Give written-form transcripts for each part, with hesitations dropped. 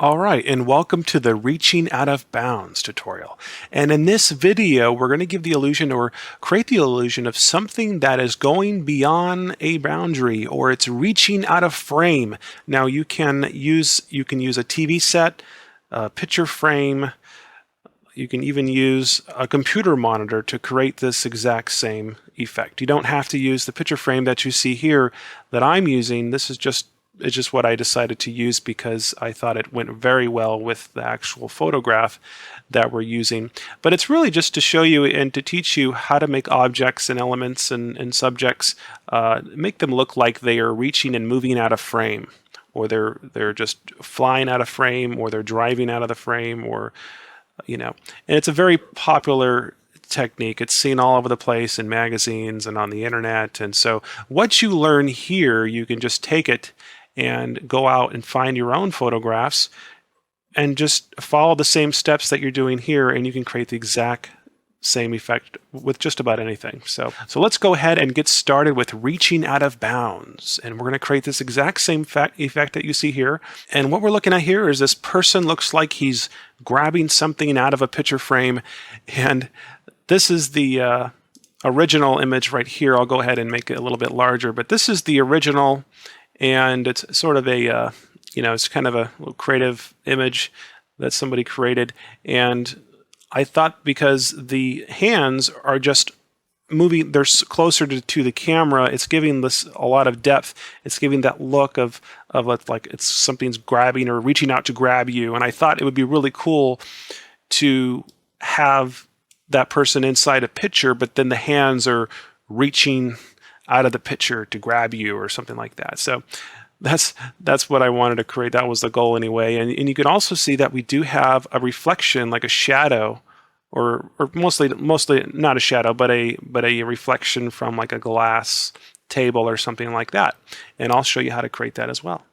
All right, and welcome to the Reaching Out of Bounds tutorial. And in this video, we're going to give the illusion or create the illusion of something that is going beyond a boundary, or it's reaching out of frame. Now you can use a TV set, a picture frame. You can even use a computer monitor to create this exact same effect. You don't have to use the picture frame that you see here that I'm using. It's just what I decided to use because I thought it went very well with the actual photograph that we're using. But it's really just to show you and to teach you how to make objects and elements and subjects, make them look like they are reaching and moving out of frame, or they're just flying out of frame, or they're driving out of the frame, or and it's a very popular technique. It's seen all over the place in magazines and on the internet. And so what you learn here, you can just take it and go out and find your own photographs and just follow the same steps that you're doing here, and you can create the exact same effect with just about anything. So let's go ahead and get started with reaching out of bounds. And we're going to create this exact same effect that you see here. And what we're looking at here is this person looks like he's grabbing something out of a picture frame. And this is the original image right here. I'll go ahead and make it a little bit larger, but this is the original. And it's sort of a, it's kind of a little creative image that somebody created. And I thought because the hands are just moving, they're closer to the camera, it's giving this a lot of depth. It's giving that look of like it's something's grabbing or reaching out to grab you. And I thought it would be really cool to have that person inside a picture, but then the hands are reaching out of the picture to grab you or something like that. So that's what I wanted to create. That was the goal anyway. And you can also see that we do have a reflection, like a shadow, or mostly not a shadow, but a reflection from like a glass table or something like that. And I'll show you how to create that as well.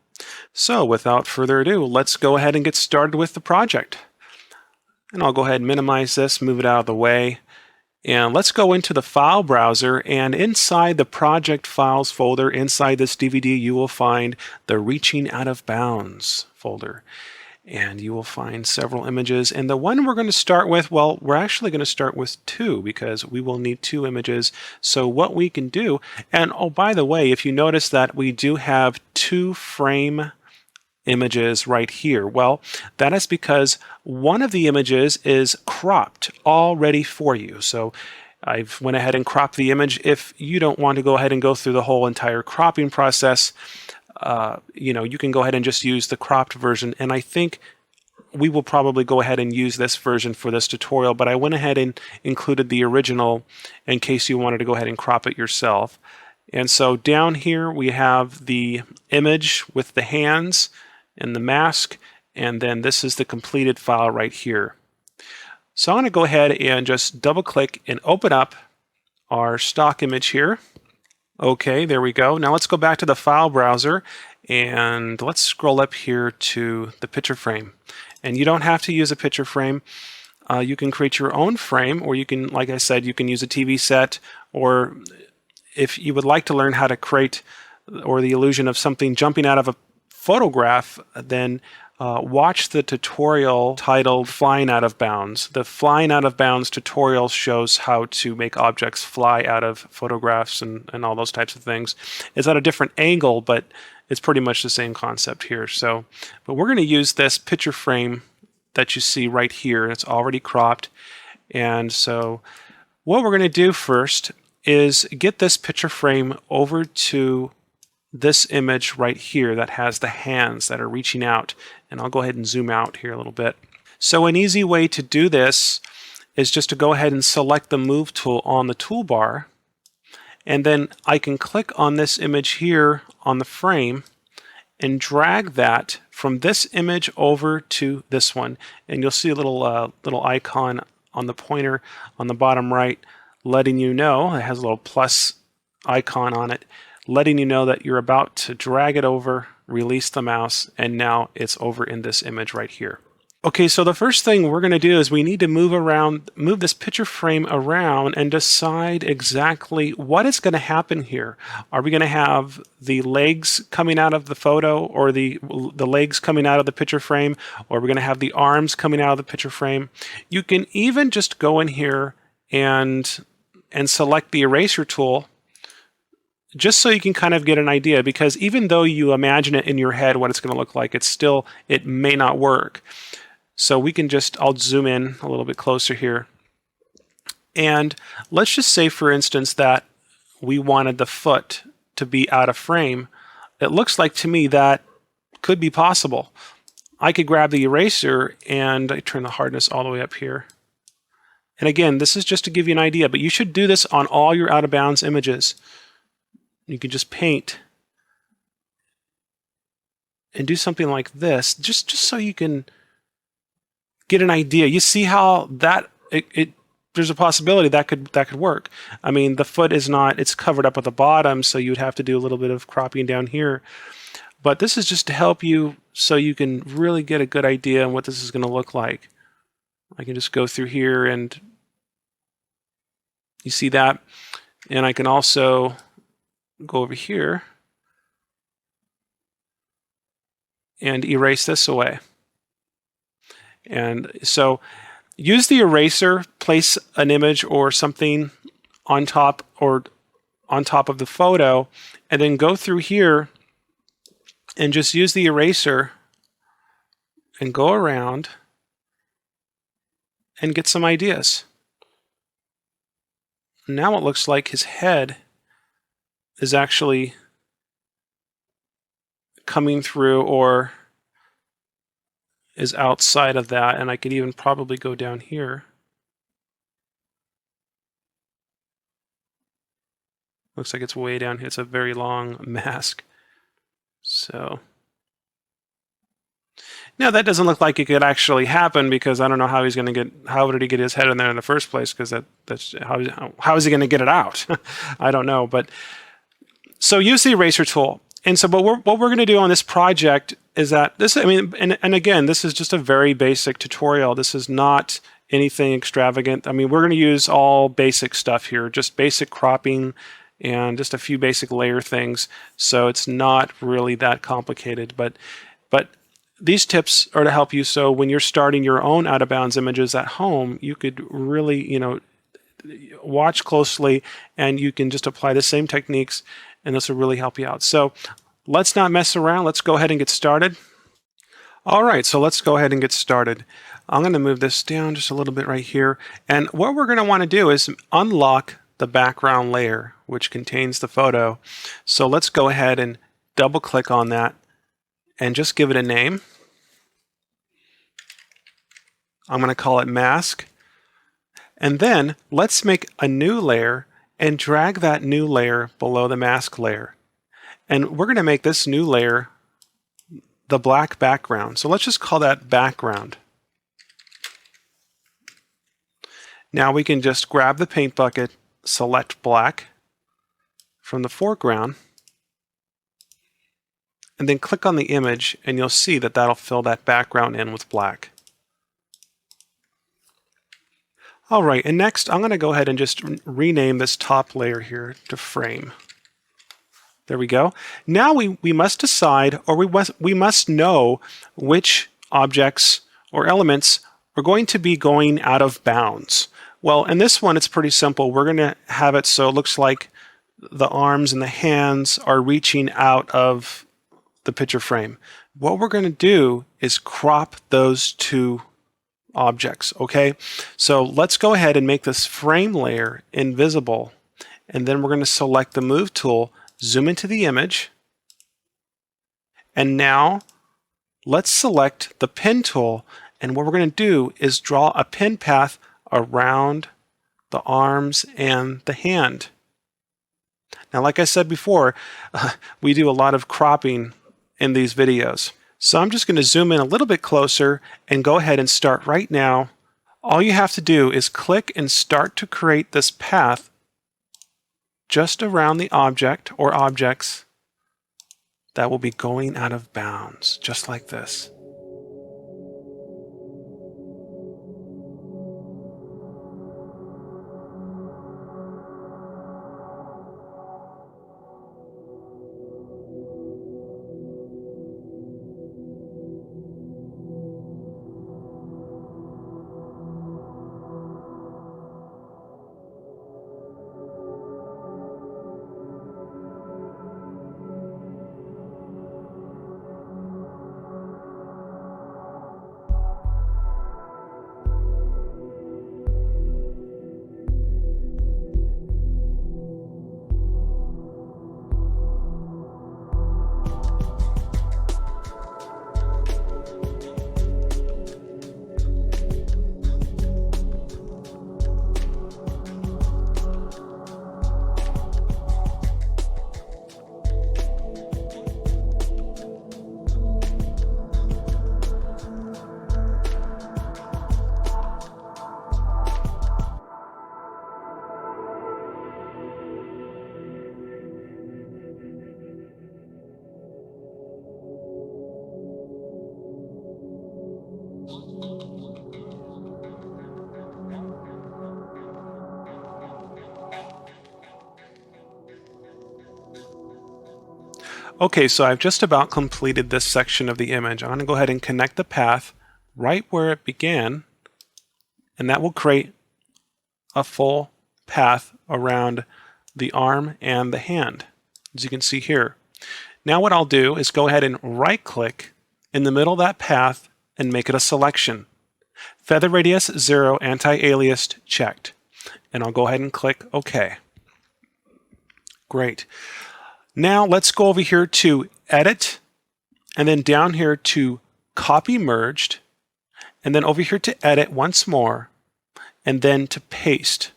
So without further ado, let's go ahead and get started with the project. And I'll go ahead and minimize this, move it out of the way. And let's go into the file browser, and inside the project files folder, inside this DVD, you will find the Reaching Out of Bounds folder. And you will find several images. And the one we're going to start with, well, we're actually going to start with two because we will need two images. So what we can do, and oh, by the way, if you notice that we do have two frame images right here. Well, that is because one of the images is cropped already for you. So I've went ahead and cropped the image. If you don't want to go ahead and go through the whole entire cropping process, you can go ahead and just use the cropped version. And I think we will probably go ahead and use this version for this tutorial, but I went ahead and included the original in case you wanted to go ahead and crop it yourself. And so down here we have the image with the hands and the mask, and then this is the completed file right here. So I'm going to go ahead and just double click and open up our stock image here. Okay, there we go. Now let's go back to the file browser and let's scroll up here to the picture frame. And you don't have to use a picture frame. You can create your own frame, or you can, like I said, you can use a TV set, or if you would like to learn how to create or the illusion of something jumping out of a photograph, then watch the tutorial titled Flying Out of Bounds. The Flying Out of Bounds tutorial shows how to make objects fly out of photographs and all those types of things. It's at a different angle, but it's pretty much the same concept here. But we're going to use this picture frame that you see right here. It's already cropped. And so what we're going to do first is get this picture frame over to this image right here that has the hands that are reaching out. And I'll go ahead and zoom out here a little bit. So an easy way to do this is just to go ahead and select the Move tool on the toolbar. And then I can click on this image here on the frame and drag that from this image over to this one. And you'll see a little icon on the pointer on the bottom right letting you know, it has a little plus icon on it, letting you know that you're about to drag it over, release the mouse, and now it's over in this image right here. Okay, so the first thing we're going to do is we need to move this picture frame around and decide exactly what is going to happen here. Are we going to have the legs coming out of the photo, or the legs coming out of the picture frame, or are we going to have the arms coming out of the picture frame? You can even just go in here and select the eraser tool, just so you can kind of get an idea, because even though you imagine it in your head what it's going to look like, it may not work. So we can I'll zoom in a little bit closer here. And let's just say, for instance, that we wanted the foot to be out of frame. It looks like to me that could be possible. I could grab the eraser and I turn the hardness all the way up here. And again, this is just to give you an idea, but you should do this on all your out of bounds images. You can just paint and do something like this, just so you can get an idea. You see how there's a possibility that could work. I mean, the foot it's covered up at the bottom, so you'd have to do a little bit of cropping down here. But this is just to help you so you can really get a good idea on what this is going to look like. I can just go through here and you see that. And I can also go over here and erase this away. And so use the eraser, place an image or something on top of the photo, and then go through here and just use the eraser and go around and get some ideas. Now it looks like his head is actually coming through, or is outside of that, and I could even probably go down here. Looks like it's way down here. It's a very long mask. So now that doesn't look like it could actually happen, because I don't know how he's going to how did he get his head in there in the first place, because that's how is he going to get it out? I don't know. But so use the eraser tool. And so what we're going to do on this project is that and again, this is just a very basic tutorial. This is not anything extravagant. I mean, we're going to use all basic stuff here, just basic cropping and just a few basic layer things. So it's not really that complicated, but these tips are to help you, so when you're starting your own out of bounds images at home, you could really, watch closely, and you can just apply the same techniques, and this will really help you out. So let's not mess around. Let's go ahead and get started. All right, so let's go ahead and get started. I'm going to move this down just a little bit right here. And what we're going to want to do is unlock the background layer, which contains the photo. So let's go ahead and double click on that and just give it a name. I'm going to call it mask. And then let's make a new layer and drag that new layer below the mask layer. And we're going to make this new layer the black background. So let's just call that background. Now we can just grab the paint bucket, select black from the foreground, and then click on the image, and you'll see that that'll fill that background in with black. All right, and next I'm going to go ahead and just rename this top layer here to frame. There we go. Now we must decide, or we must know which objects or elements are going to be going out of bounds. Well, in this one, it's pretty simple. We're going to have it so it looks like the arms and the hands are reaching out of the picture frame. What we're going to do is crop those two objects, okay? So let's go ahead and make this frame layer invisible, and then we're going to select the Move tool, zoom into the image, and now let's select the Pen tool, and what we're going to do is draw a pen path around the arms and the hand. Now, like I said before, we do a lot of cropping in these videos. So I'm just going to zoom in a little bit closer and go ahead and start right now. All you have to do is click and start to create this path just around the object or objects that will be going out of bounds, just like this. Okay, so I've just about completed this section of the image. I'm going to go ahead and connect the path right where it began, and that will create a full path around the arm and the hand, as you can see here. Now what I'll do is go ahead and right-click in the middle of that path and make it a selection. Feather radius 0, anti-aliased checked. And I'll go ahead and click OK. Great. Now let's go over here to Edit, and then down here to Copy Merged, and then over here to Edit once more, and then to Paste.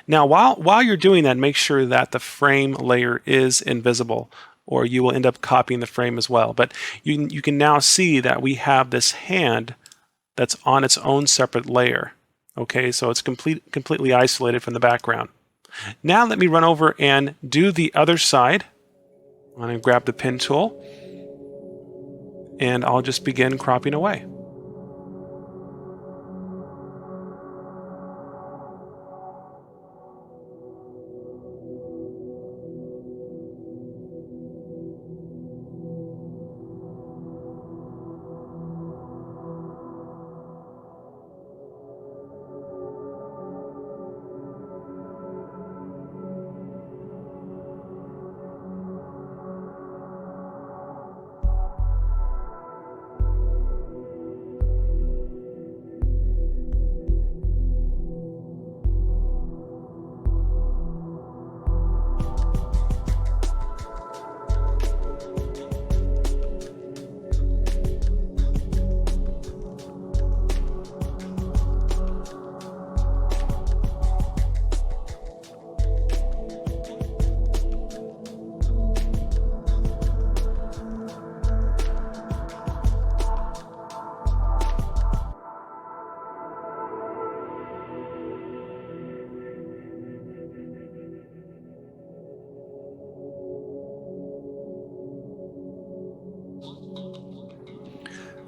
Now while you're doing that, make sure that the frame layer is invisible, or you will end up copying the frame as well. But you can now see that we have this hand that's on its own separate layer. Okay, so it's completely isolated from the background. Now let me run over and do the other side. I'm going to grab the pen tool, and I'll just begin cropping away.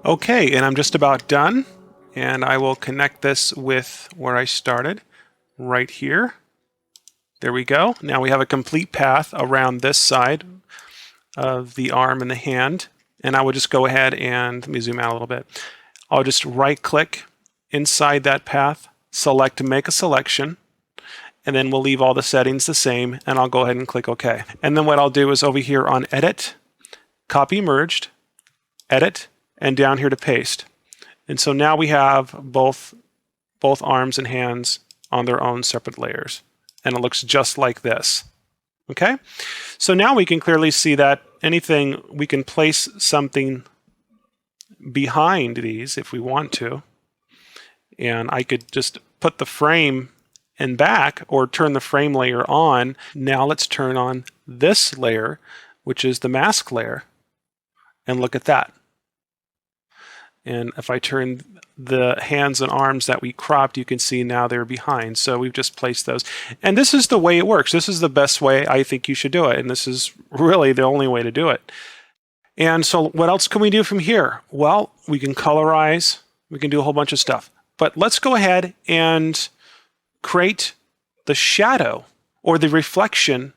Okay, and I'm just about done, and I will connect this with where I started, right here. There we go. Now we have a complete path around this side of the arm and the hand, and I will just go ahead and, let me zoom out a little bit. I'll just right-click inside that path, select Make a Selection, and then we'll leave all the settings the same, and I'll go ahead and click OK. And then what I'll do is over here on Edit, Copy Merged, Edit, and down here to Paste. And so now we have both arms and hands on their own separate layers. And it looks just like this. Okay? So now we can clearly see that we can place something behind these if we want to. And I could just put the frame in back or turn the frame layer on. Now let's turn on this layer, which is the mask layer. And look at that. And if I turn the hands and arms that we cropped, you can see now they're behind. So we've just placed those. And this is the way it works. This is the best way I think you should do it. And this is really the only way to do it. And so what else can we do from here? Well, we can colorize. We can do a whole bunch of stuff. But let's go ahead and create the shadow or the reflection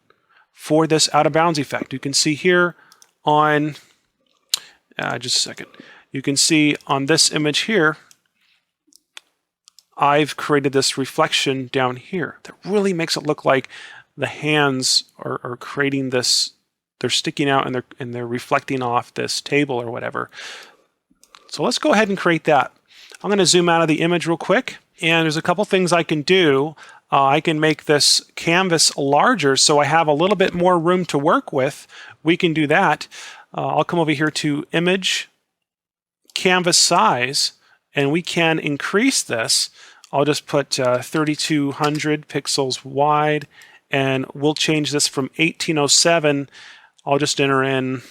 for this out of bounds effect. You can see here on, just a second. You can see on this image here, I've created this reflection down here that really makes it look like the hands are creating this, they're sticking out and they're reflecting off this table or whatever. So let's go ahead and create that. I'm going to zoom out of the image real quick, and there's a couple things I can do. I can make this canvas larger so I have a little bit more room to work with. We can do that. I'll come over here to Image, Canvas Size, and we can increase this. I'll just put 3200 pixels wide, and we'll change this from 1807. I'll just enter in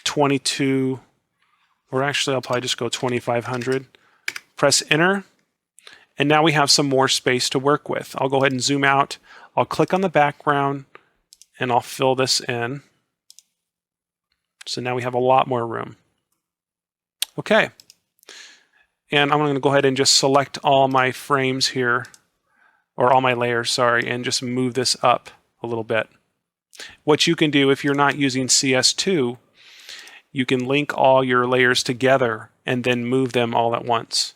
22, or actually I'll probably just go 2500. Press Enter, and now we have some more space to work with. I'll go ahead and zoom out. I'll click on the background, and I'll fill this in. So now we have a lot more room. Okay, and I'm going to go ahead and just select all my frames here, or all my layers, sorry, and just move this up a little bit. What you can do if you're not using CS2, you can link all your layers together and then move them all at once.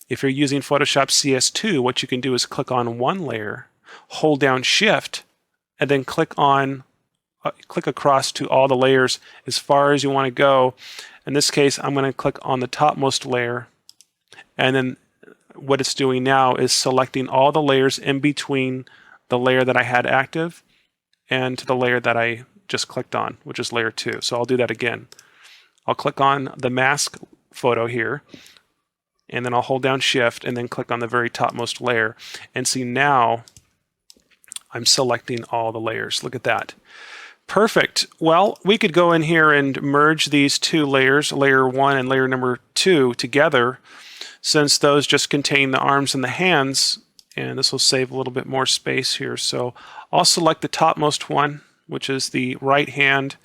If you're using Photoshop CS2, what you can do is click on one layer, hold down Shift, and then click across to all the layers as far as you want to go. In this case, I'm going to click on the topmost layer, and then what it's doing now is selecting all the layers in between the layer that I had active and to the layer that I just clicked on, which is layer 2. So I'll do that again. I'll click on the mask photo here, and then I'll hold down Shift and then click on the very topmost layer. And see, now I'm selecting all the layers. Look at that. Perfect. Well, we could go in here and merge these two layers, layer 1 and layer number 2, together, since those just contain the arms and the hands, and this will save a little bit more space here. So I'll select the topmost one, which is the right hand,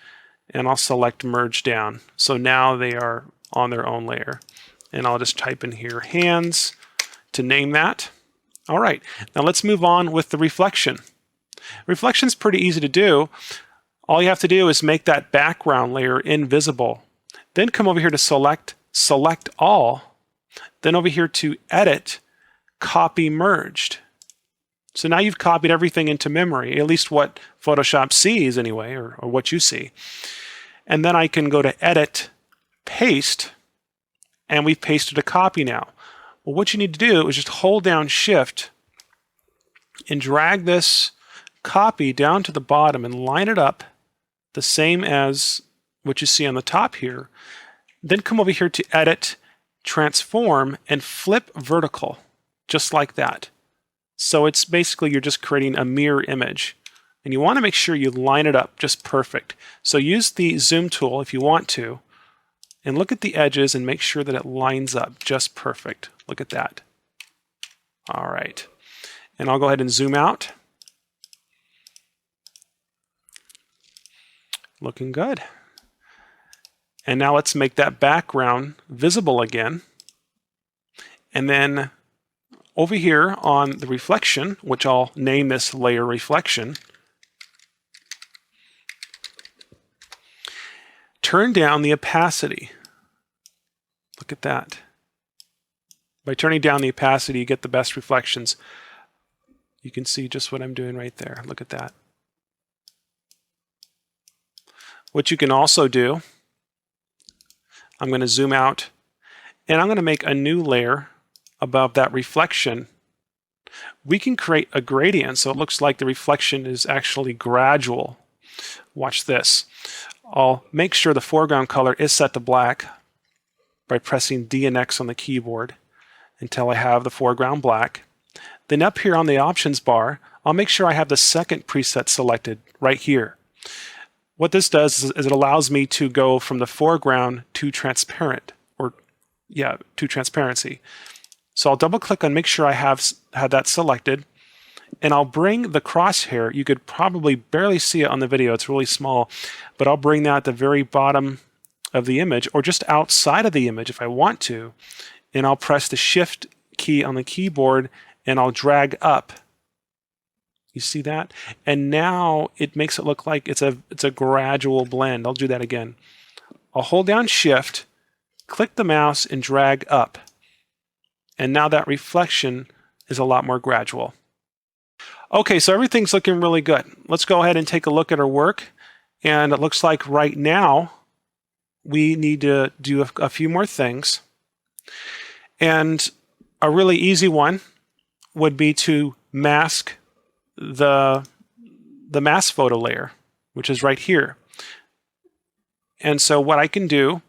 and I'll select merge down. So now they are on their own layer. And I'll just type in here hands to name that. All right, now let's move on with the reflection. Reflection is pretty easy to do. All you have to do is make that background layer invisible. Then come over here to select all. Then over here to edit, copy merged. So now you've copied everything into memory, at least what Photoshop sees anyway, or what you see. And then I can go to edit, paste, and we've pasted a copy now. Well, what you need to do is just hold down Shift and drag this copy down to the bottom and line it up the same as what you see on the top here. Then come over here to edit, transform, and flip vertical, just like that. So it's basically you're just creating a mirror image. And you want to make sure you line it up just perfect. So use the zoom tool if you want to, and look at the edges and make sure that it lines up just perfect. Look at that. All right. And I'll go ahead and zoom out. Looking good. And now let's make that background visible again. And then over here on the reflection, which I'll name this layer reflection, turn down the opacity. Look at that. By turning down the opacity, you get the best reflections. You can see just what I'm doing right there. Look at that. What you can also do, I'm going to zoom out, and I'm going to make a new layer above that reflection. We can create a gradient so it looks like the reflection is actually gradual. Watch this. I'll make sure the foreground color is set to black by pressing D and X on the keyboard until I have the foreground black. Then up here on the options bar, I'll make sure I have the second preset selected right here. What this does is it allows me to go from the foreground to transparent, to transparency. So I'll double click on make sure I have that selected, and I'll bring the crosshair. You could probably barely see it on the video, it's really small, but I'll bring that at the very bottom of the image, or just outside of the image if I want to, and I'll press the Shift key on the keyboard and I'll drag up. You see that? And now it makes it look like it's a gradual blend. I'll do that again. I'll hold down Shift, click the mouse, and drag up. And now that reflection is a lot more gradual. Okay, so everything's looking really good. Let's go ahead and take a look at our work. And it looks like right now we need to do a few more things. And a really easy one would be to mask the mask photo layer, which is right here. And so what I can do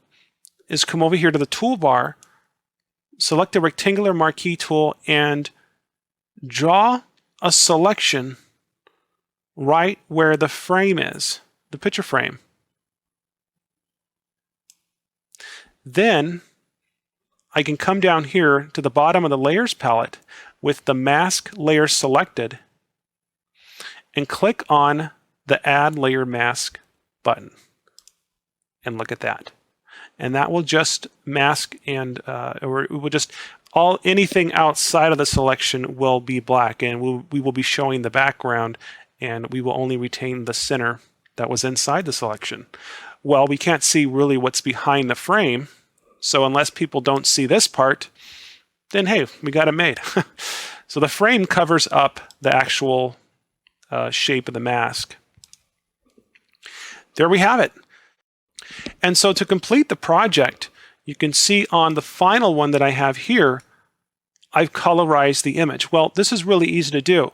is come over here to the toolbar, select the rectangular marquee tool, and draw a selection right where the frame is, the picture frame. Then I can come down here to the bottom of the layers palette with the mask layer selected and click on the Add Layer Mask button. And look at that. And that will just mask and or it will just anything outside of the selection will be black, and we will be showing the background and we will only retain the center that was inside the selection. Well, we can't see really what's behind the frame, so unless people don't see this part, then hey, we got it made. So the frame covers up the actual shape of the mask. There we have it. And so to complete the project, you can see on the final one that I have here, I've colorized the image. Well, this is really easy to do.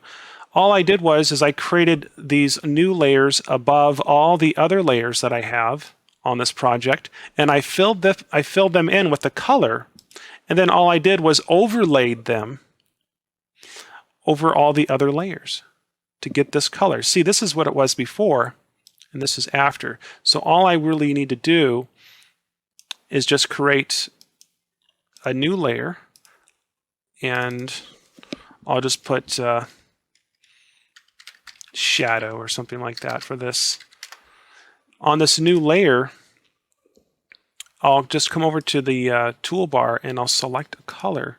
All I did was I created these new layers above all the other layers that I have on this project, and I filled them in with the color, and then all I did was overlaid them over all the other layers to get this color. See, this is what it was before, and this is after. So all I really need to do is just create a new layer, and I'll just put shadow or something like that for this. On this new layer, I'll just come over to the toolbar and I'll select a color.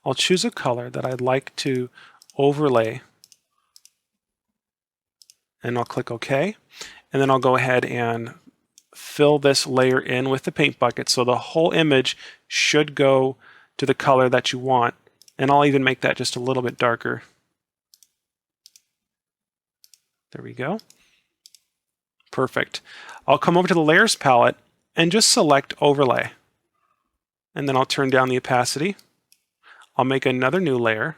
I'll choose a color that I'd like to overlay, and I'll click OK. And then I'll go ahead and fill this layer in with the paint bucket, so the whole image should go to the color that you want. And I'll even make that just a little bit darker. There we go. Perfect. I'll come over to the Layers palette and just select Overlay. And then I'll turn down the opacity. I'll make another new layer.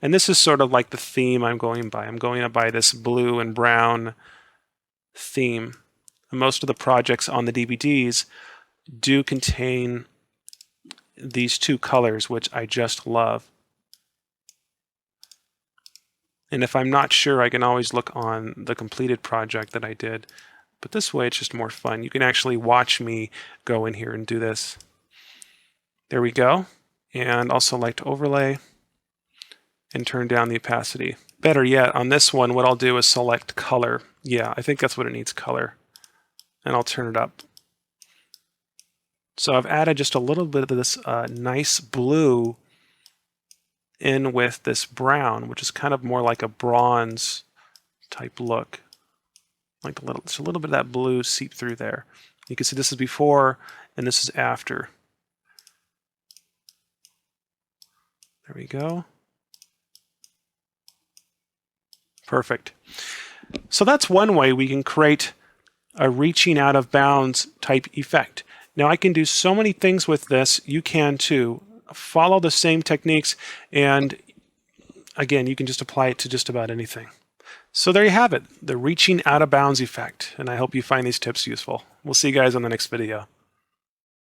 And this is sort of like the theme I'm going by. I'm going by this blue and brown theme. And most of the projects on the DVDs do contain these two colors, which I just love. And if I'm not sure, I can always look on the completed project that I did. But this way it's just more fun. You can actually watch me go in here and do this. There we go. And I'll select Overlay and turn down the opacity. Better yet, on this one, what I'll do is select Color. Yeah, I think that's what it needs, Color. And I'll turn it up. So I've added just a little bit of this nice blue in with this brown, which is kind of more like a bronze type look. Like it's a little bit of that blue seep through there. You can see this is before and this is after. There we go. Perfect. So that's one way we can create a reaching out of bounds type effect. Now I can do so many things with this. You can too. Follow the same techniques, and again, you can just apply it to just about anything. So there you have it, the reaching out of bounds effect, and I hope you find these tips useful. We'll see you guys on the next video.